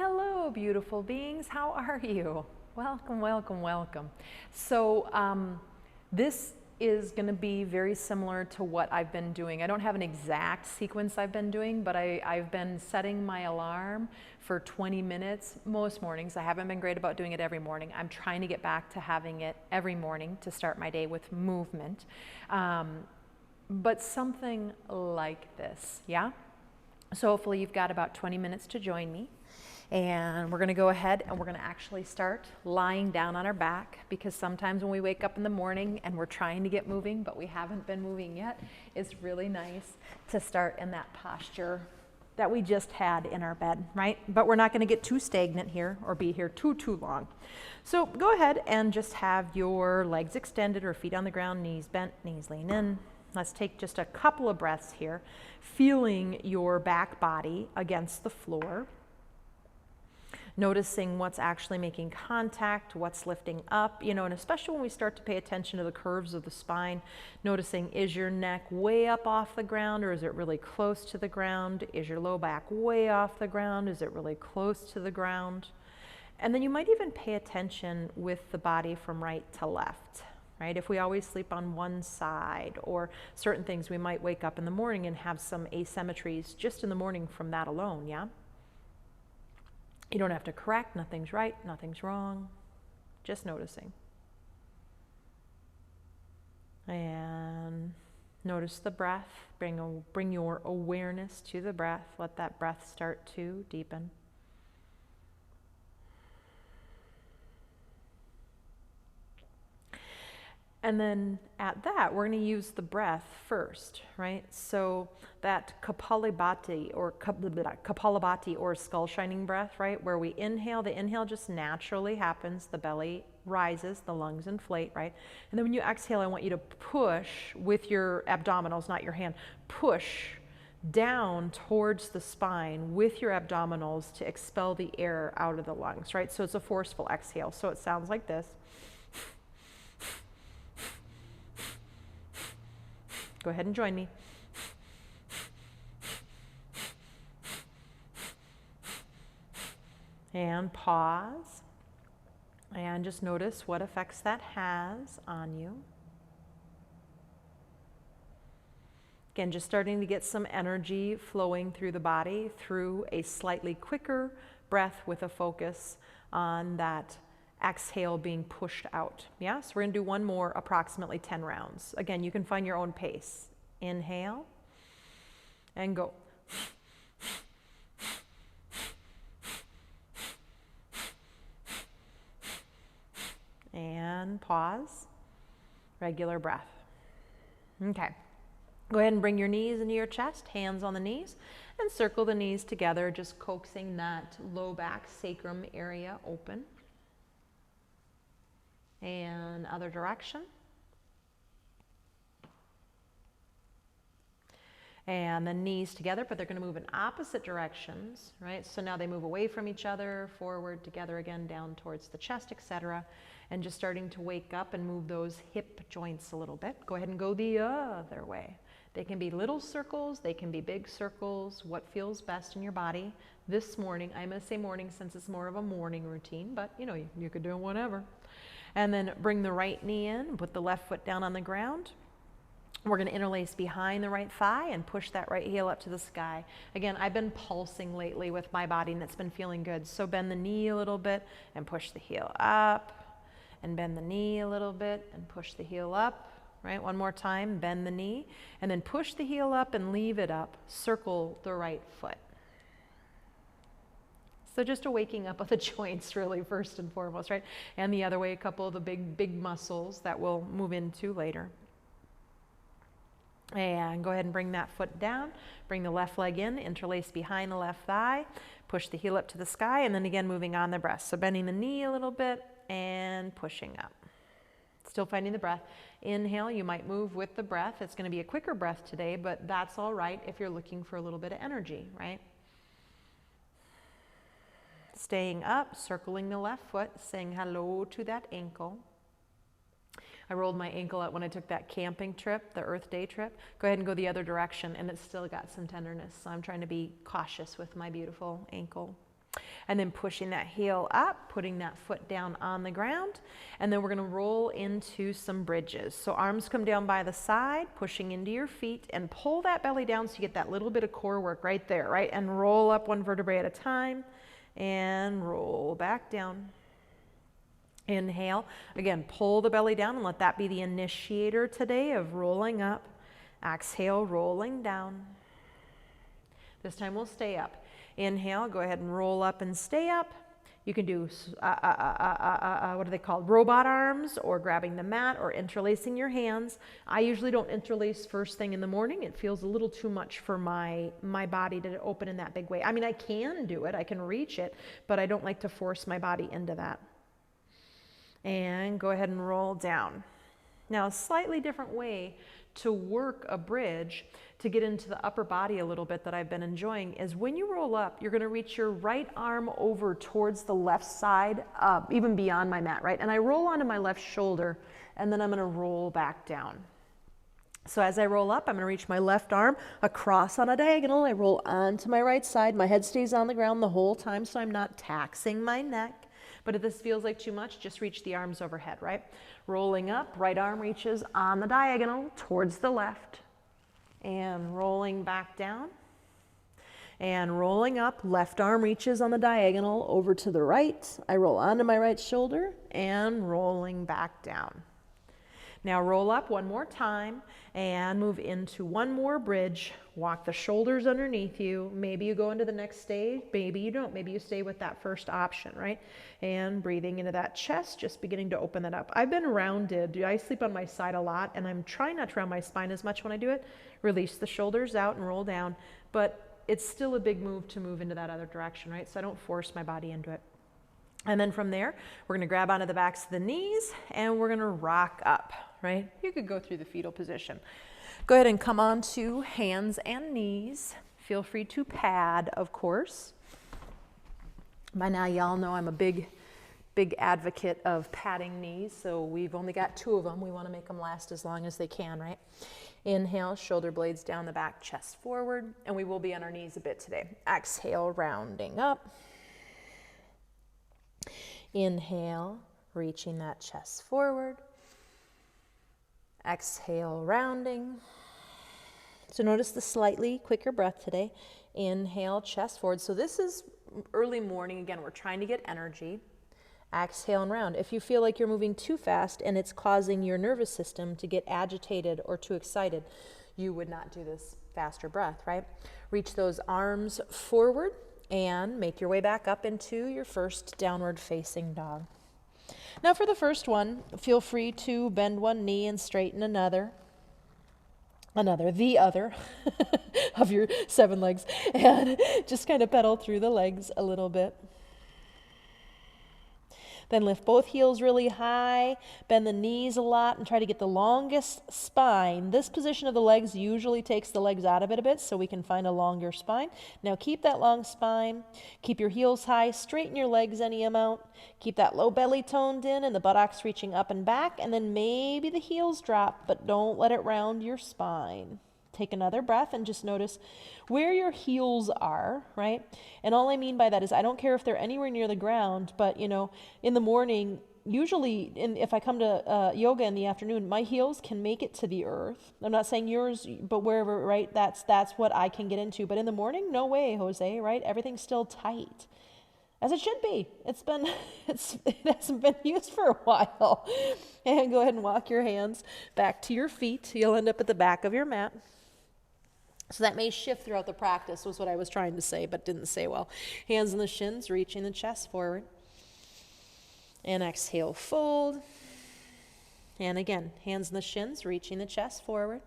hello, beautiful beings. How are you? Welcome, welcome, welcome. So this is going to be very similar to what I've been doing. I don't have an exact sequence I've been doing, but I've been setting my alarm for 20 minutes most mornings. I haven't been great about doing it every morning. I'm trying to get back to having it every morning to start my day with movement. But something like this, yeah? So hopefully you've got about 20 minutes to join me. And we're going to go ahead and we're going to actually start lying down on our back, because sometimes when we wake up in the morning and we're trying to get moving, but we haven't been moving yet, it's really nice to start in that posture that we just had in our bed, right? But we're not going to get too stagnant here or be here too long. So go ahead and just have your legs extended or feet on the ground, knees bent, knees lean in. Let's take just a couple of breaths here, feeling your back body against the floor. Noticing what's actually making contact, what's lifting up, and especially when we start to pay attention to the curves of the spine, noticing, is your neck way up off the ground, or is it really close to the ground? Is your low back way off the ground? Is it really close to the ground? And then you might even pay attention with the body from right to left, right? If we always sleep on one side or certain things, we might wake up in the morning and have some asymmetries just in the morning from that alone, yeah? You don't have to correct, nothing's right, nothing's wrong, just noticing. And notice the breath, bring your awareness to the breath, let that breath start to deepen. And then at that, we're going to use the breath first, right? So that Kapalabhati or skull shining breath, right? Where we inhale, the inhale just naturally happens. The belly rises, the lungs inflate, right? And then when you exhale, I want you to push with your abdominals, not your hand, push down towards the spine with your abdominals to expel the air out of the lungs, right? So it's a forceful exhale. So it sounds like this. Go ahead and join me. And pause. And just notice what effects that has on you. Again, just starting to get some energy flowing through the body through a slightly quicker breath with a focus on that exhale being pushed out. Yeah, so we're going to do one more, approximately 10 rounds. Again, you can find your own pace. Inhale and go. And pause. Regular breath. Okay. Go ahead and bring your knees into your chest, hands on the knees, and circle the knees together, just coaxing that low back sacrum area open. And other direction. And the knees together, but they're going to move in opposite directions, right? So now they move away from each other, forward, together again, down towards the chest, etc. And just starting to wake up and move those hip joints a little bit. Go ahead and go the other way. They can be little circles, they can be big circles, what feels best in your body. This morning, I'm going to say morning since it's more of a morning routine, but you could do whatever. And then bring the right knee in, put the left foot down on the ground. We're going to interlace behind the right thigh and push that right heel up to the sky. Again, I've been pulsing lately with my body and it's been feeling good. So bend the knee a little bit and push the heel up, and bend the knee a little bit and push the heel up, right? One more time, bend the knee and then push the heel up and leave it up. Circle the right foot. So just a waking up of the joints really first and foremost, right? And the other way, a couple of the big muscles that we'll move into later. And go ahead and bring that foot down. Bring the left leg in, interlace behind the left thigh, push the heel up to the sky, and then again moving on the breast. So bending the knee a little bit and pushing up. Still finding the breath. Inhale, you might move with the breath. It's going to be a quicker breath today, but that's all right if you're looking for a little bit of energy, right? Staying up, circling the left foot, saying hello to that ankle. I rolled my ankle out when I took that camping trip, the Earth Day trip. Go ahead and go the other direction, and it's still got some tenderness. So I'm trying to be cautious with my beautiful ankle. and then pushing that heel up, putting that foot down on the ground, and then we're gonna roll into some bridges. So arms come down by the side, pushing into your feet, and pull that belly down so you get that little bit of core work right there, right? And roll up one vertebrae at a time, and roll back down. Inhale, again, pull the belly down and let that be the initiator today of rolling up. Exhale, rolling down. This time we'll stay up. Inhale, go ahead and roll up and stay up. You can do, what are they called? Robot arms, or grabbing the mat, or interlacing your hands. I usually don't interlace first thing in the morning. It feels a little too much for my body to open in that big way. I mean, I can do it, I can reach it, but I don't like to force my body into that. And go ahead and roll down. Now, a slightly different way to work a bridge to get into the upper body a little bit that I've been enjoying is when you roll up, you're going to reach your right arm over towards the left side, even beyond my mat, right? And I roll onto my left shoulder, and then I'm going to roll back down. So as I roll up, I'm going to reach my left arm across on a diagonal. I roll onto my right side. My head stays on the ground the whole time, so I'm not taxing my neck. But if this feels like too much, just reach the arms overhead, right? Rolling up, right arm reaches on the diagonal towards the left. And rolling back down. And rolling up, left arm reaches on the diagonal over to the right. I roll onto my right shoulder and rolling back down. Now roll up one more time and move into one more bridge. Walk the shoulders underneath you. Maybe you go into the next stage, maybe you don't. Maybe you stay with that first option, right? And breathing into that chest, just beginning to open that up. I've been rounded. I sleep on my side a lot, and I'm trying not to round my spine as much when I do it. Release the shoulders out and roll down, but it's still a big move to move into that other direction, right? So I don't force my body into it. And then from there, we're going to grab onto the backs of the knees, and we're going to rock up, right? You could go through the fetal position. Go ahead and come on to hands and knees. Feel free to pad, of course. By now, y'all know I'm a big advocate of padding knees, so we've only got 2 of them. We want to make them last as long as they can, right? Inhale, shoulder blades down the back, chest forward, and we will be on our knees a bit today. Exhale, rounding up. Inhale, reaching that chest forward. Exhale, rounding. So notice the slightly quicker breath today. Inhale, chest forward. So this is early morning. Again, we're trying to get energy. Exhale and round. If you feel like you're moving too fast and it's causing your nervous system to get agitated or too excited, you would not do this faster breath, right? Reach those arms forward and make your way back up into your first downward facing dog. Now for the first one, feel free to bend one knee and straighten the other of your 7 legs, and just kind of pedal through the legs a little bit. Then lift both heels really high, bend the knees a lot, and try to get the longest spine. This position of the legs usually takes the legs out of it a bit, so we can find a longer spine. Now keep that long spine. Keep your heels high. Straighten your legs any amount. Keep that low belly toned in and the buttocks reaching up and back, and then maybe the heels drop, but don't let it round your spine. Take another breath and just notice where your heels are, right? And all I mean by that is I don't care if they're anywhere near the ground, but in the morning, usually if I come to yoga in the afternoon, my heels can make it to the earth. I'm not saying yours, but wherever, right? That's what I can get into. But in the morning, no way, Jose, right? Everything's still tight. As it should be. It hasn't been used for a while. And go ahead and walk your hands back to your feet. You'll end up at the back of your mat. So that may shift throughout the practice, was what I was trying to say, but didn't say well. Hands on the shins, reaching the chest forward. And exhale, fold. And again, hands on the shins, reaching the chest forward.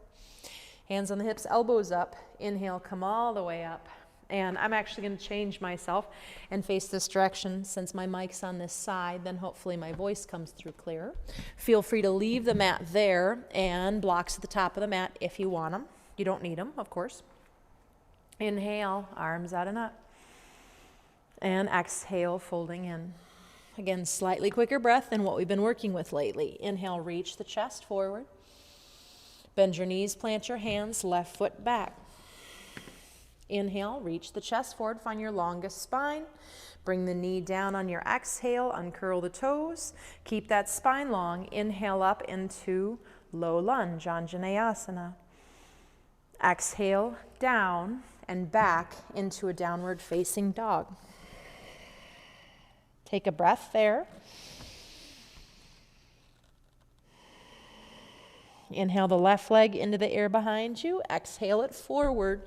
Hands on the hips, elbows up. Inhale, come all the way up. And I'm actually going to change myself and face this direction since my mic's on this side. Then hopefully my voice comes through clearer. Feel free to leave the mat there and blocks at the top of the mat if you want them. You don't need them, of course. Inhale, arms out and up. And exhale, folding in. Again, slightly quicker breath than what we've been working with lately. Inhale, reach the chest forward. Bend your knees, plant your hands, left foot back. Inhale, reach the chest forward, find your longest spine. Bring the knee down on your exhale, uncurl the toes. Keep that spine long. Inhale up into low lunge, Anjaneyasana. Exhale, down and back into a downward facing dog. Take a breath there. Inhale the left leg into the air behind you. Exhale it forward.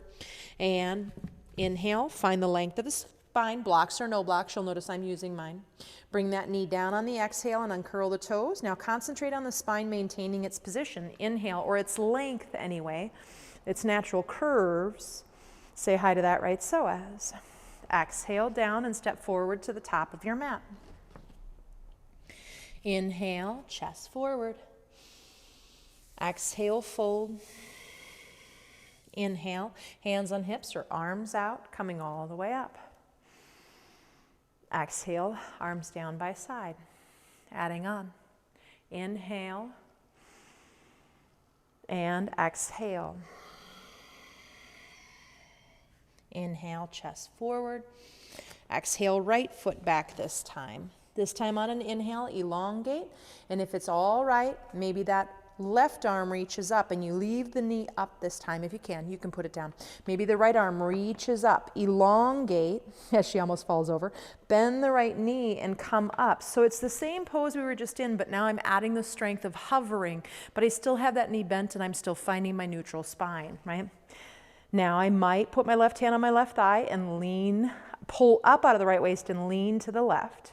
And inhale, find the length of the spine, blocks or no blocks. You'll notice I'm using mine. Bring that knee down on the exhale and uncurl the toes. Now concentrate on the spine maintaining its position. Inhale, or its length anyway, its natural curves. Say hi to that right psoas. Exhale down and step forward to the top of your mat. Inhale, chest forward. Exhale, fold. Inhale, hands on hips or arms out, coming all the way up. Exhale, arms down by side. Adding on. Inhale and exhale. Inhale, chest forward. Exhale, right foot back this time. This time on an inhale, elongate. And if it's all right, maybe that left arm reaches up and you leave the knee up this time. If you can put it down. Maybe the right arm reaches up. Elongate, as she almost falls over. Bend the right knee and come up. So it's the same pose we were just in, but now I'm adding the strength of hovering, but I still have that knee bent and I'm still finding my neutral spine, right? Now I might put my left hand on my left thigh and lean, pull up out of the right waist and lean to the left.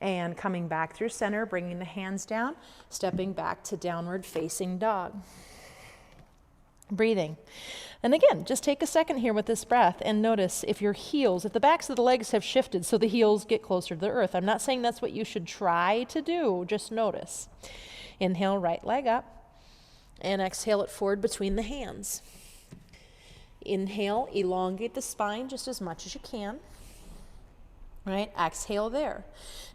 And coming back through center, bringing the hands down, stepping back to downward facing dog. Breathing. And again, just take a second here with this breath and notice if your heels, if the backs of the legs have shifted so the heels get closer to the earth. I'm not saying that's what you should try to do, just notice. Inhale, right leg up, and exhale it forward between the hands. Inhale, elongate the spine just as much as you can. Right? Exhale there.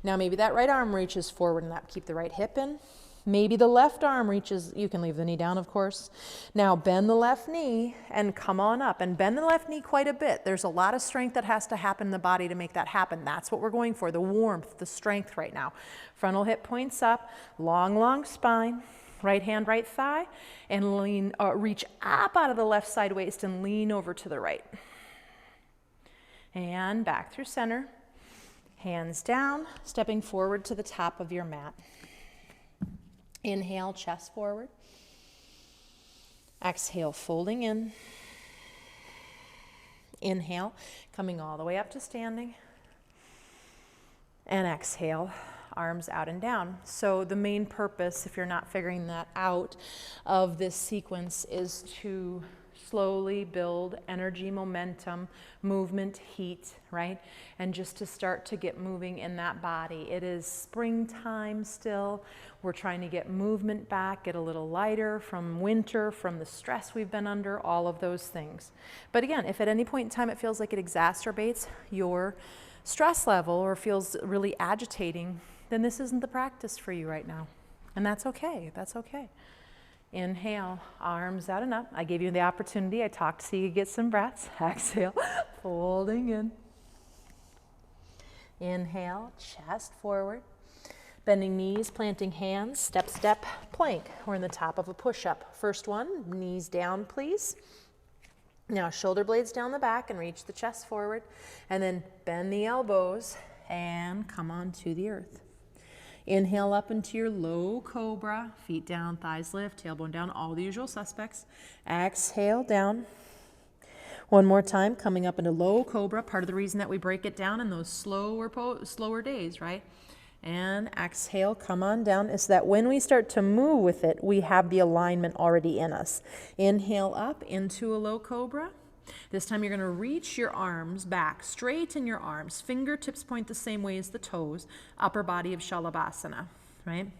Now maybe that right arm reaches forward and that keep the right hip in. Maybe the left arm reaches, you can leave the knee down, of course. Now bend the left knee and come on up and bend the left knee quite a bit. There's a lot of strength that has to happen in the body to make that happen. That's what we're going for, the warmth, the strength right now. Frontal hip points up, long spine. Right hand, right thigh, and lean, reach up out of the left side waist and lean over to the right. And back through center. Hands down, stepping forward to the top of your mat. Inhale, chest forward. Exhale, folding in. Inhale, coming all the way up to standing. And exhale, arms out and down. So the main purpose, if you're not figuring that out, of this sequence is to slowly build energy, momentum, movement, heat, right? And just to start to get moving in that body. It is springtime still. We're trying to get movement back, get a little lighter from winter, from the stress we've been under, all of those things. But again, if at any point in time it feels like it exacerbates your stress level or feels really agitating, then this isn't the practice for you right now. And that's okay. That's okay. Inhale, arms out and up. I gave you the opportunity. I talked so you could get some breaths. Exhale, folding in. Inhale, chest forward. Bending knees, planting hands, step, step, plank. We're in the top of a push-up. First one, knees down, please. Now shoulder blades down the back and reach the chest forward. And then bend the elbows and come on to the earth. Inhale up into your low cobra, feet down, thighs lift, tailbone down, all the usual suspects. Exhale down. One more time, coming up into low cobra, part of the reason that we break it down in those slower days, right? And exhale, come on down, is that when we start to move with it, we have the alignment already in us. Inhale up into a low cobra. This time you're going to reach your arms back, straighten your arms, fingertips point the same way as the toes, upper body of Shalabhasana, right?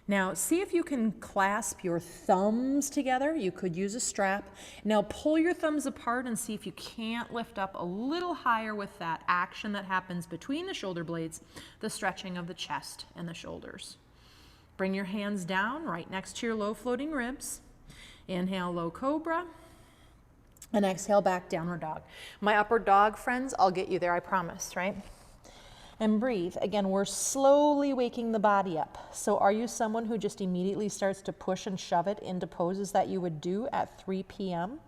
Now see if you can clasp your thumbs together. You could use a strap. Now pull your thumbs apart and see if you can't lift up a little higher with that action that happens between the shoulder blades, the stretching of the chest and the shoulders. Bring your hands down right next to your low floating ribs. Inhale, low cobra. And exhale back, downward dog. My upward dog friends, I'll get you there, I promise, right? And breathe. Again, we're slowly waking the body up. So are you someone who just immediately starts to push and shove it into poses that you would do at 3 p.m.,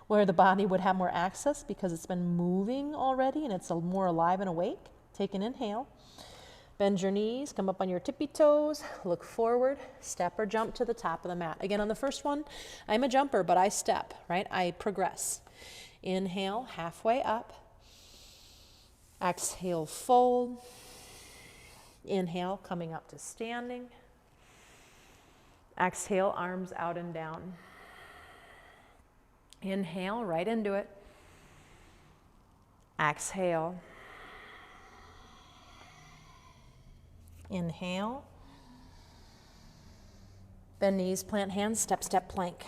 where the body would have more access because it's been moving already and it's more alive and awake? Take an inhale. Bend your knees, come up on your tippy toes, look forward, step or jump to the top of the mat. Again, on the first one, I'm a jumper, but I step, right? I progress. Inhale, halfway up. Exhale, fold. Inhale, coming up to standing. Exhale, arms out and down. Inhale, right into it. Exhale. Inhale. Bend knees, plant hands, step, step, plank.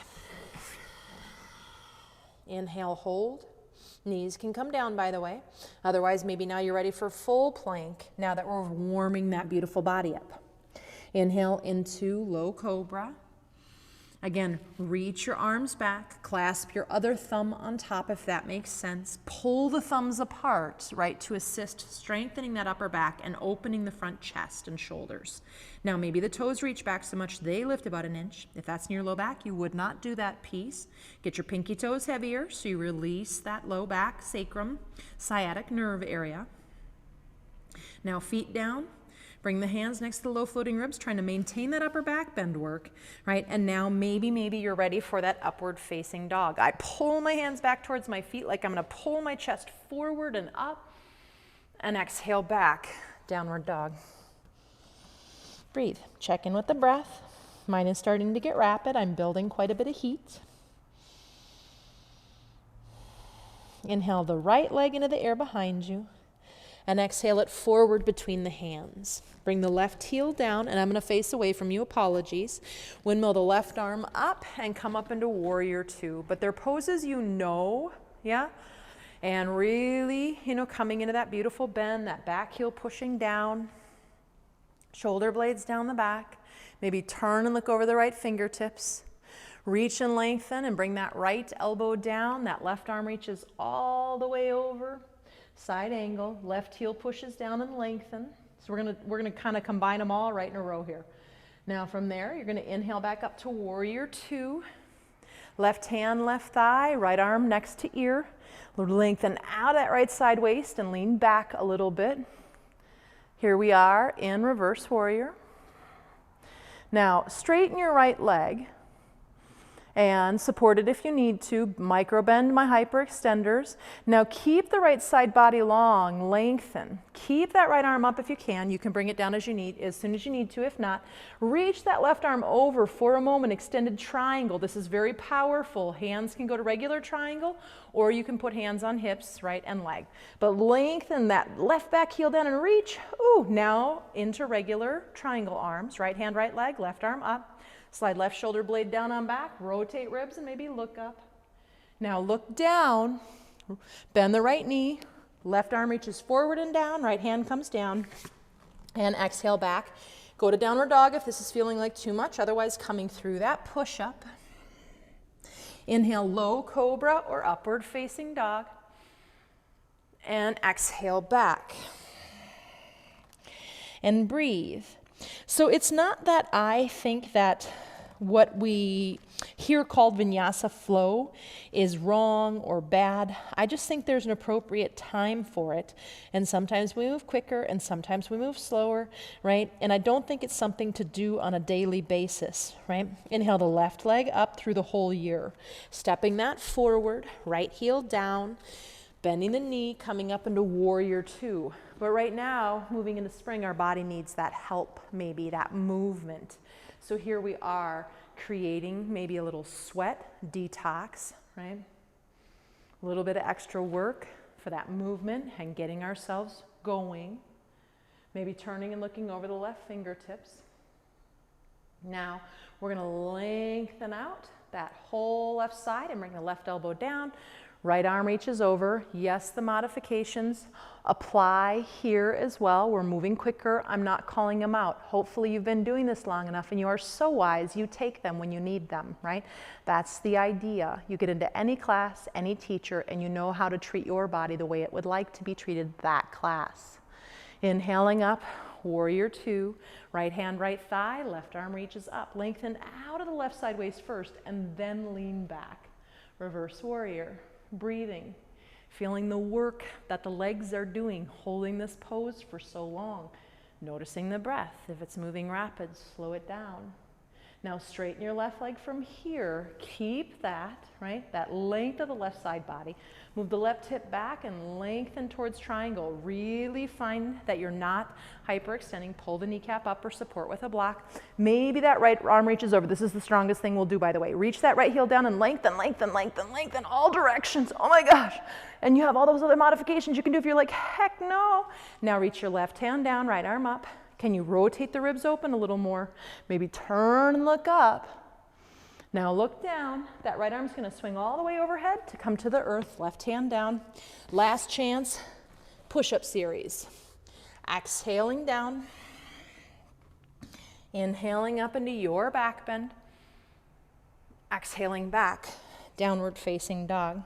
Inhale, hold. Knees can come down, by the way. Otherwise, maybe now you're ready for full plank now that we're warming that beautiful body up. Inhale into low cobra. Again, reach your arms back, clasp your other thumb on top if that makes sense. Pull the thumbs apart, right, to assist strengthening that upper back and opening the front chest and shoulders. Now, maybe the toes reach back so much they lift about an inch. If that's near low back, you would not do that piece. Get your pinky toes heavier so you release that low back, sacrum, sciatic nerve area. Now, feet down. Bring the hands next to the low floating ribs, trying to maintain that upper back bend work, right? And now maybe you're ready for that upward facing dog. I pull my hands back towards my feet like I'm gonna pull my chest forward and up, and exhale back, downward dog. Breathe, check in with the breath. Mine is starting to get rapid. I'm building quite a bit of heat. Inhale the right leg into the air behind you. And exhale it forward between the hands. Bring the left heel down, and I'm going to face away from you. Apologies. Windmill the left arm up and come up into warrior two. But they're poses you know, yeah? And really, coming into that beautiful bend, that back heel pushing down, shoulder blades down the back. Maybe turn and look over the right fingertips. Reach and lengthen and bring that right elbow down. That left arm reaches all the way over. Side angle, left heel pushes down and lengthen. So we're gonna kind of combine them all right in a row here. Now from there, you're gonna inhale back up to warrior two. Left hand, left thigh, right arm next to ear. Lengthen out that right side waist and lean back a little bit. Here we are in reverse warrior. Now straighten your right leg and support it if you need to. Micro bend my hyperextenders. Now keep the right side body long, lengthen. Keep that right arm up if you can. You can bring it down as soon as you need to. If not, reach that left arm over for a moment, extended triangle. This is very powerful. Hands can go to regular triangle, or you can put hands on hips, right, and leg. But lengthen that left back heel down and reach. Ooh, now into regular triangle arms. Right hand, right leg, left arm up. Slide left shoulder blade down on back, rotate ribs, and maybe look up. Now look down, bend the right knee, left arm reaches forward and down, right hand comes down, and exhale back. Go to downward dog if this is feeling like too much, otherwise coming through that push up. Inhale, low cobra or upward facing dog, and exhale back. And breathe. So it's not that I think that what we hear called vinyasa flow is wrong or bad. I just think there's an appropriate time for it. And sometimes we move quicker and sometimes we move slower, right? And I don't think it's something to do on a daily basis, right? Inhale the left leg up through the whole year. Stepping that forward, right heel down, bending the knee, coming up into warrior two. But right now, moving into spring, our body needs that help, maybe that movement. So here we are creating maybe a little sweat detox, right? A little bit of extra work for that movement and getting ourselves going. Maybe turning and looking over the left fingertips. Now we're going to lengthen out that whole left side and bring the left elbow down. Right arm reaches over. Yes, the modifications apply here as well. We're moving quicker. I'm not calling them out. Hopefully you've been doing this long enough and you are so wise, you take them when you need them, right? That's the idea. You get into any class, any teacher, and you know how to treat your body the way it would like to be treated that class. Inhaling up, warrior two, right hand, right thigh, left arm reaches up. Lengthen out of the left side waist first and then lean back. Reverse warrior, breathing. Feeling the work that the legs are doing, holding this pose for so long. Noticing the breath. If it's moving rapid, slow it down. Now straighten your left leg from here. Keep that, right? That length of the left side body. Move the left hip back and lengthen towards triangle. Really find that you're not hyperextending. Pull the kneecap up or support with a block. Maybe that right arm reaches over. This is the strongest thing we'll do, by the way. Reach that right heel down and lengthen, lengthen, lengthen, lengthen all directions. Oh my gosh. And you have all those other modifications you can do if you're like, heck no. Now reach your left hand down, right arm up. Can you rotate the ribs open a little more? Maybe turn and look up. Now look down. That right arm's going to swing all the way overhead to come to the earth. Left hand down. Last chance, push-up series. Exhaling down. Inhaling up into your back bend. Exhaling back, downward facing dog.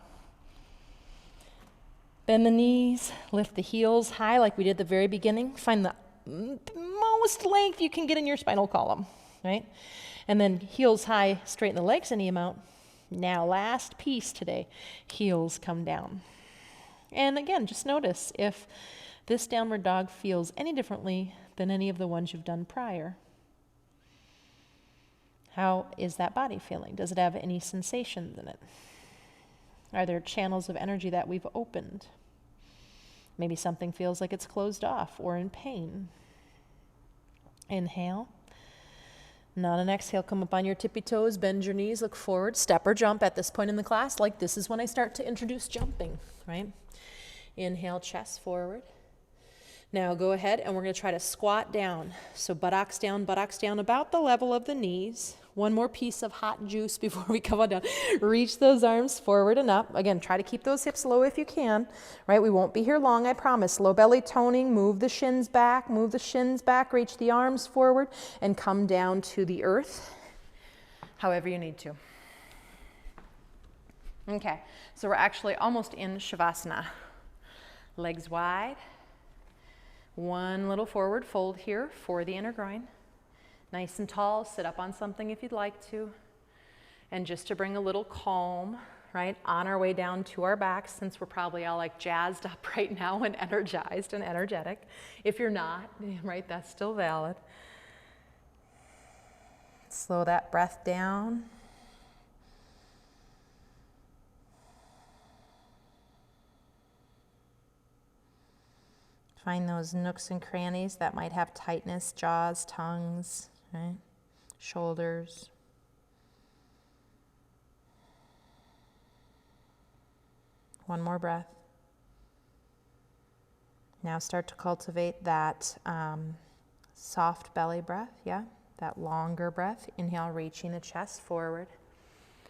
Bend the knees, lift the heels high like we did at the very beginning. Find the most length you can get in your spinal column, right? And then heels high, straighten the legs any amount. Now last piece today, heels come down. And again, just notice if this downward dog feels any differently than any of the ones you've done prior. How is that body feeling? Does it have any sensations in it? Are there channels of energy that we've opened? Maybe something feels like it's closed off or in pain. Inhale. Not an exhale. Come up on your tippy toes, bend your knees, look forward, step or jump at this point in the class. Like this is when I start to introduce jumping, right? Inhale, chest forward. Now go ahead and we're going to try to squat down. So buttocks down about the level of the knees. One more piece of hot juice before we come on down. Reach those arms forward and up. Again, try to keep those hips low if you can, right? We won't be here long, I promise. Low belly toning, move the shins back, reach the arms forward and come down to the earth, however you need to. Okay, so we're actually almost in Shavasana. Legs wide. One little forward fold here for the inner groin. Nice and tall, sit up on something if you'd like to. And just to bring a little calm, right, on our way down to our backs, since we're probably all like jazzed up right now and energized and energetic. If you're not, right, that's still valid. Slow that breath down. Find those nooks and crannies that might have tightness, jaws, tongues, right? Shoulders. One more breath. Now start to cultivate that soft belly breath, yeah? That longer breath. Inhale, reaching the chest forward.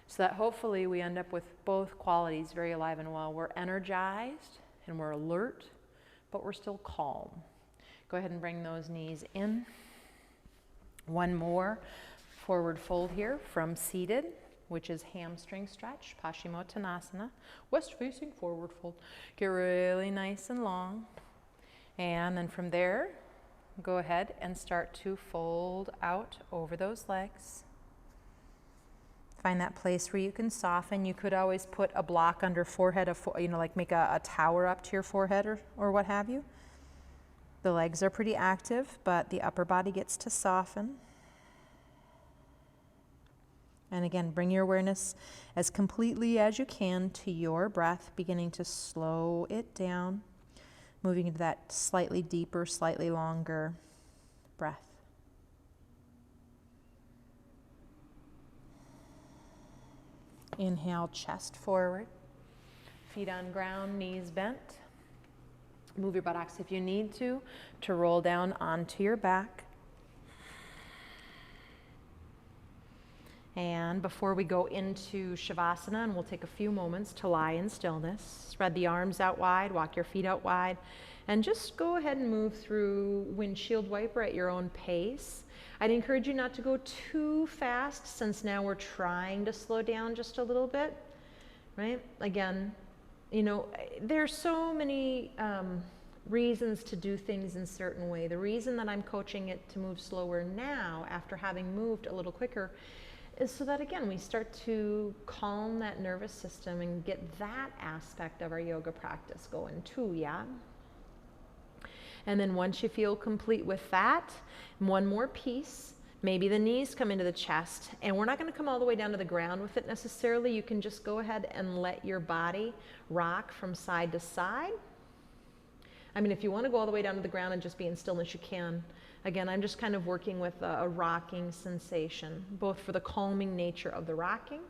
So that hopefully we end up with both qualities very alive and well. We're energized and we're alert, but we're still calm. Go ahead and bring those knees in. One more forward fold here from seated, which is hamstring stretch, Paschimottanasana. West facing forward fold. Get really nice and long. And then from there, go ahead and start to fold out over those legs. Find that place where you can soften. You could always put a block under forehead, like make a tower up to your forehead or what have you. The legs are pretty active, but the upper body gets to soften. And again, bring your awareness as completely as you can to your breath, beginning to slow it down, moving into that slightly deeper, slightly longer breath. Inhale, chest forward, feet on ground, knees bent. Move your buttocks if you need to roll down onto your back. And before we go into Shavasana, and we'll take a few moments to lie in stillness, spread the arms out wide, walk your feet out wide, and just go ahead and move through windshield wiper at your own pace. I'd encourage you not to go too fast, since now we're trying to slow down just a little bit, right? Again, you know, there's so many reasons to do things in a certain way. The reason that I'm coaching it to move slower now, after having moved a little quicker, is so that, again, we start to calm that nervous system and get that aspect of our yoga practice going too, yeah? And then once you feel complete with that, one more piece, maybe the knees come into the chest, and we're not going to come all the way down to the ground with it necessarily. You can just go ahead and let your body rock from side to side. I mean, if you want to go all the way down to the ground and just be in stillness, you can. Again, I'm just kind of working with a rocking sensation, both for the calming nature of the rocking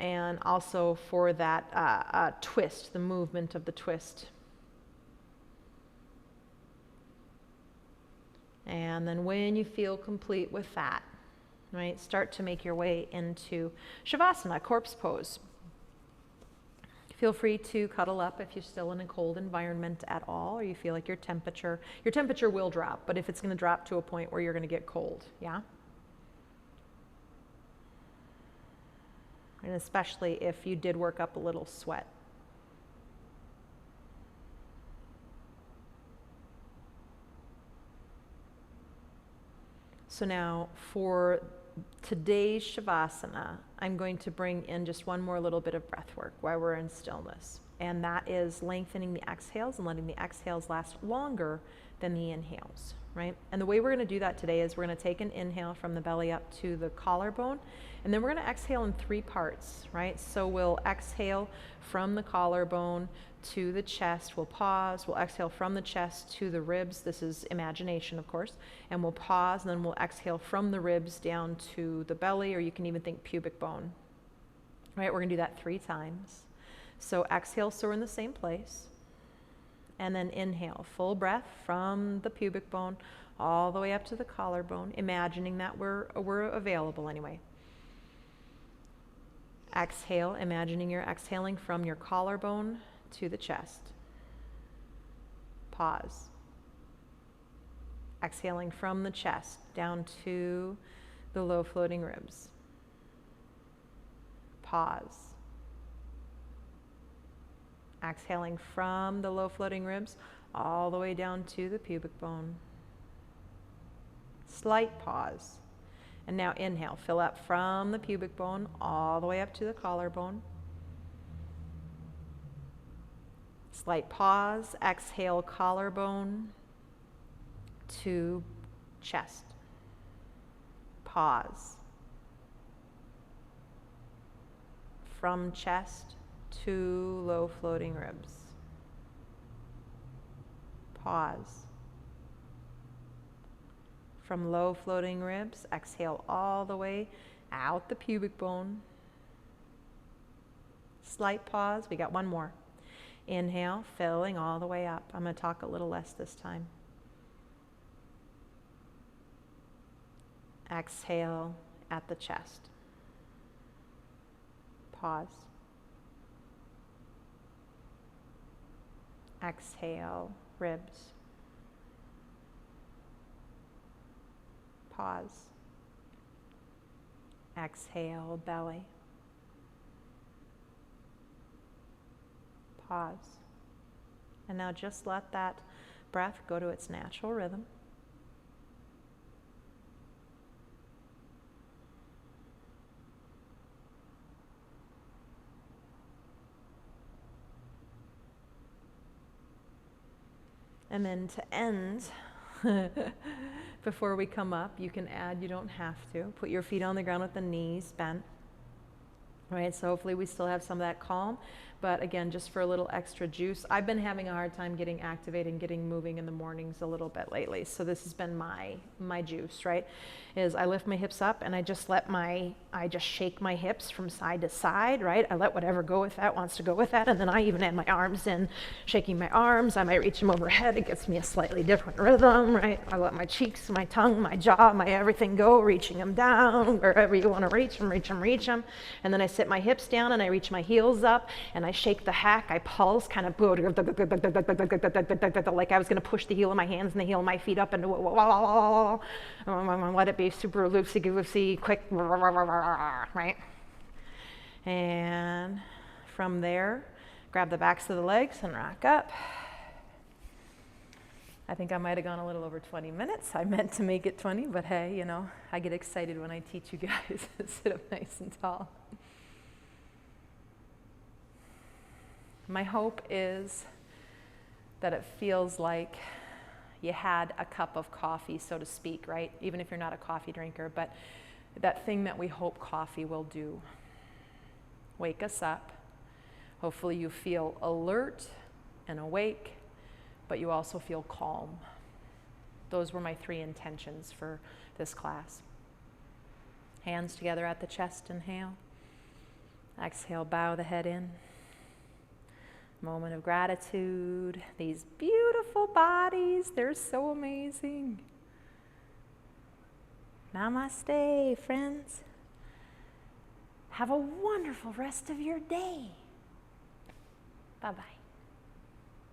and also for that twist, the movement of the twist. And then when you feel complete with that, right, start to make your way into Shavasana, corpse pose. Feel free to cuddle up if you're still in a cold environment at all, or you feel like your temperature will drop, but if it's going to drop to a point where you're going to get cold, yeah? And especially if you did work up a little sweat. So now for today's Shavasana, I'm going to bring in just one more little bit of breath work while we're in stillness. And that is lengthening the exhales and letting the exhales last longer than the inhales, right? And the way we're going to do that today is we're going to take an inhale from the belly up to the collarbone, and then we're going to exhale in 3 parts, right? So we'll exhale from the collarbone to the chest, we'll pause, we'll exhale from the chest to the ribs, this is imagination of course, and we'll pause, and then we'll exhale from the ribs down to the belly, or you can even think pubic bone, right? We're going to do that 3 times. So exhale, so we're in the same place, and then inhale, full breath from the pubic bone all the way up to the collarbone, imagining that we're available anyway. Exhale, imagining you're exhaling from your collarbone to the chest. Pause. Exhaling from the chest down to the low floating ribs. Pause. Exhaling from the low floating ribs all the way down to the pubic bone. Slight pause. And now inhale, fill up from the pubic bone all the way up to the collarbone. Slight pause, exhale, collarbone to chest. Pause. From chest to low floating ribs. Pause. From low floating ribs, exhale all the way out the pubic bone. Slight pause, we got one more. Inhale, filling all the way up. I'm going to talk a little less this time. Exhale at the chest. Pause. Exhale, ribs. Pause. Exhale, belly. Pause. And now just let that breath go to its natural rhythm. And then to end, before we come up, you can add, you don't have to. Put your feet on the ground with the knees bent. Right, so hopefully we still have some of that calm, but again, just for a little extra juice. I've been having a hard time getting activated and getting moving in the mornings a little bit lately. So this has been my juice, right? Is I lift my hips up and I just shake my hips from side to side, right? I let whatever go with that wants to go with that. And then I even add my arms in, shaking my arms. I might reach them overhead. It gets me a slightly different rhythm, right? I let my cheeks, my tongue, my jaw, my everything go, reaching them down, wherever you want to reach them, reach them, reach them. And then I sit my hips down and I reach my heels up and I shake the hack, I pulse, kind of like I was going to push the heel of my hands and the heel of my feet up and let it be super loosey-goosey, quick, right? And from there, grab the backs of the legs and rock up. I think I might have gone a little over 20 minutes. I meant to make it 20, but hey, you know, I get excited when I teach you guys to sit up nice and tall. My hope is that it feels like you had a cup of coffee, so to speak, right? Even if you're not a coffee drinker, but that thing that we hope coffee will do. Wake us up. Hopefully you feel alert and awake, but you also feel calm. Those were my 3 intentions for this class. Hands together at the chest, inhale. Exhale, bow the head in. Moment of gratitude. These beautiful bodies, they're so amazing. Namaste, friends. Have a wonderful rest of your day. Bye-bye.